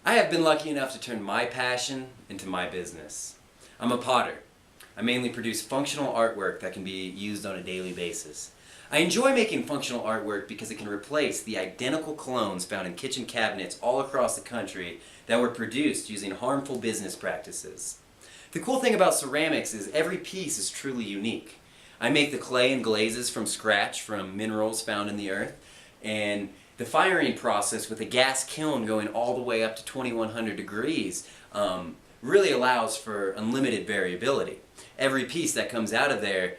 I have been lucky enough to turn my passion into my business. I'm a potter. I mainly produce functional artwork that can be used on a daily basis. I enjoy making functional artwork because it can replace the identical clones found in kitchen cabinets all across the country that were produced using harmful business practices. The cool thing about ceramics is every piece is truly unique. I make the clay and glazes from scratch from minerals found in the earth, and the firing process with a gas kiln going all the way up to 2100 degrees really allows for unlimited variability. Every piece that comes out of there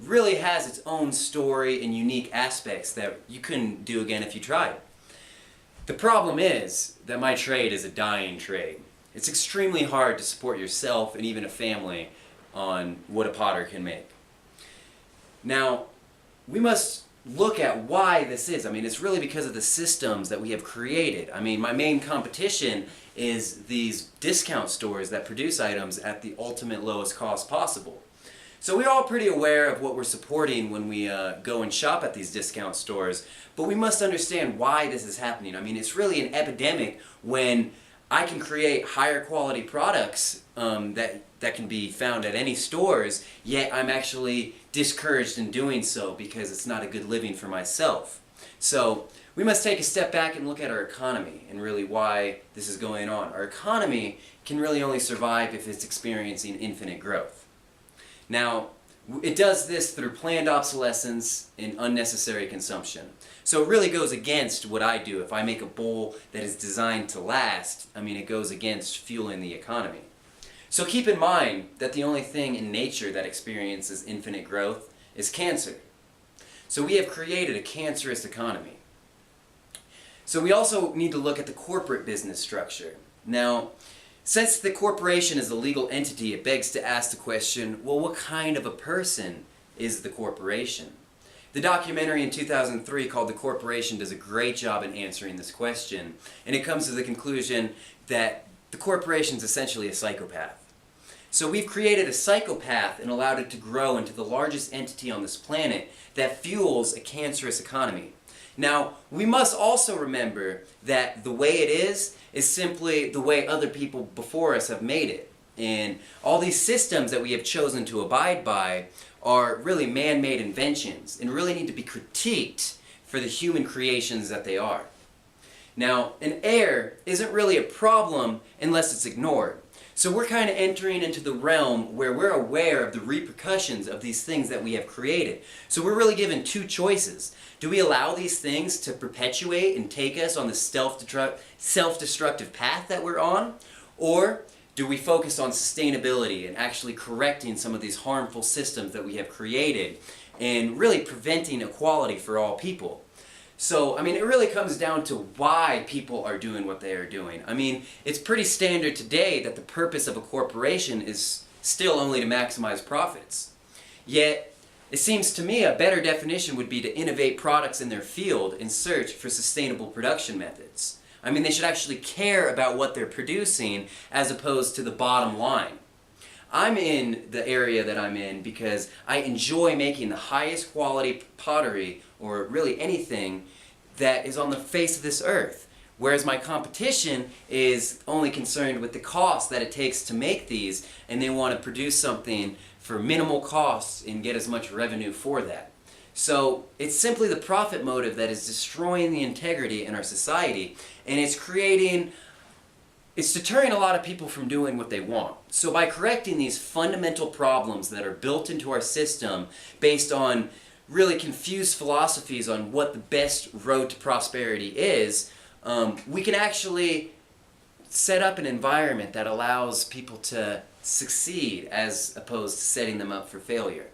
really has its own story and unique aspects that you couldn't do again if you tried. The problem is that my trade is a dying trade. It's extremely hard to support yourself and even a family on what a potter can make. Now, we must look at why this is. I mean, it's really because of the systems that we have created. I mean, my main competition is these discount stores that produce items at the ultimate lowest cost possible. So we're all pretty aware of what we're supporting when we go and shop at these discount stores, but we must understand why this is happening. I mean, it's really an epidemic when I can create higher quality products that can be found at any stores, yet I'm actually discouraged in doing so because it's not a good living for myself. So we must take a step back and look at our economy and really why this is going on. Our economy can really only survive if it's experiencing infinite growth. Now, it does this through planned obsolescence and unnecessary consumption. So it really goes against what I do. If I make a bowl that is designed to last, I mean, it goes against fueling the economy. So keep in mind that the only thing in nature that experiences infinite growth is cancer. So we have created a cancerous economy. So we also need to look at the corporate business structure. Now, since the corporation is a legal entity, it begs to ask the question, well, what kind of a person is the corporation? The documentary in 2003 called The Corporation does a great job in answering this question, and it comes to the conclusion that the corporation is essentially a psychopath. So we've created a psychopath and allowed it to grow into the largest entity on this planet that fuels a cancerous economy. Now, we must also remember that the way it is simply the way other people before us have made it. And all these systems that we have chosen to abide by are really man-made inventions and really need to be critiqued for the human creations that they are. Now, an error isn't really a problem unless it's ignored. So we're kind of entering into the realm where we're aware of the repercussions of these things that we have created. So we're really given two choices. Do we allow these things to perpetuate and take us on the self-destructive path that we're on? Or do we focus on sustainability and actually correcting some of these harmful systems that we have created and really preventing equality for all people? So, I mean, it really comes down to why people are doing what they are doing. I mean, it's pretty standard today that the purpose of a corporation is still only to maximize profits. Yet, it seems to me a better definition would be to innovate products in their field in search for sustainable production methods. I mean, they should actually care about what they're producing as opposed to the bottom line. I'm in the area that I'm in because I enjoy making the highest quality pottery, or really anything, that is on the face of this earth. Whereas my competition is only concerned with the cost that it takes to make these, and they want to produce something for minimal costs and get as much revenue for that. So it's simply the profit motive that is destroying the integrity in our society, and it's deterring a lot of people from doing what they want. So by correcting these fundamental problems that are built into our system based on really confused philosophies on what the best road to prosperity is, we can actually set up an environment that allows people to succeed as opposed to setting them up for failure.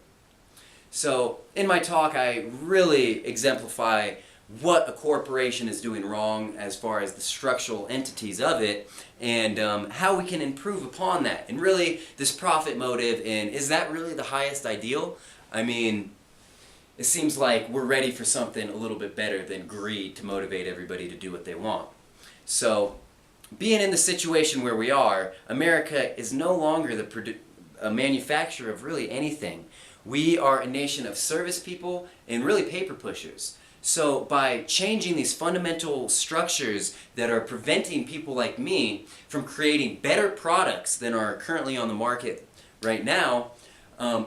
So in my talk, I really exemplify what a corporation is doing wrong as far as the structural entities of it, and how we can improve upon that. And really, this profit motive, and is that really the highest ideal? I mean, it seems like we're ready for something a little bit better than greed to motivate everybody to do what they want. So, being in the situation where we are, America is no longer a manufacturer of really anything. We are a nation of service people and really paper pushers. So by changing these fundamental structures that are preventing people like me from creating better products than are currently on the market right now,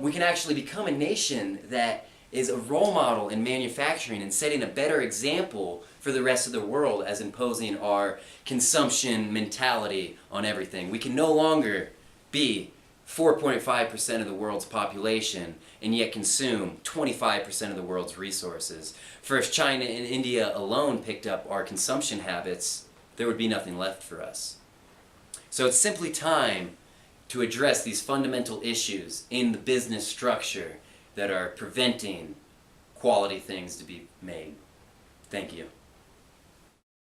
we can actually become a nation that is a role model in manufacturing and setting a better example for the rest of the world as imposing our consumption mentality on everything. We can no longer be 4.5% of the world's population and yet consume 25% of the world's resources. For if China and India alone picked up our consumption habits, there would be nothing left for us. So it's simply time to address these fundamental issues in the business structure that are preventing quality things to be made. Thank you.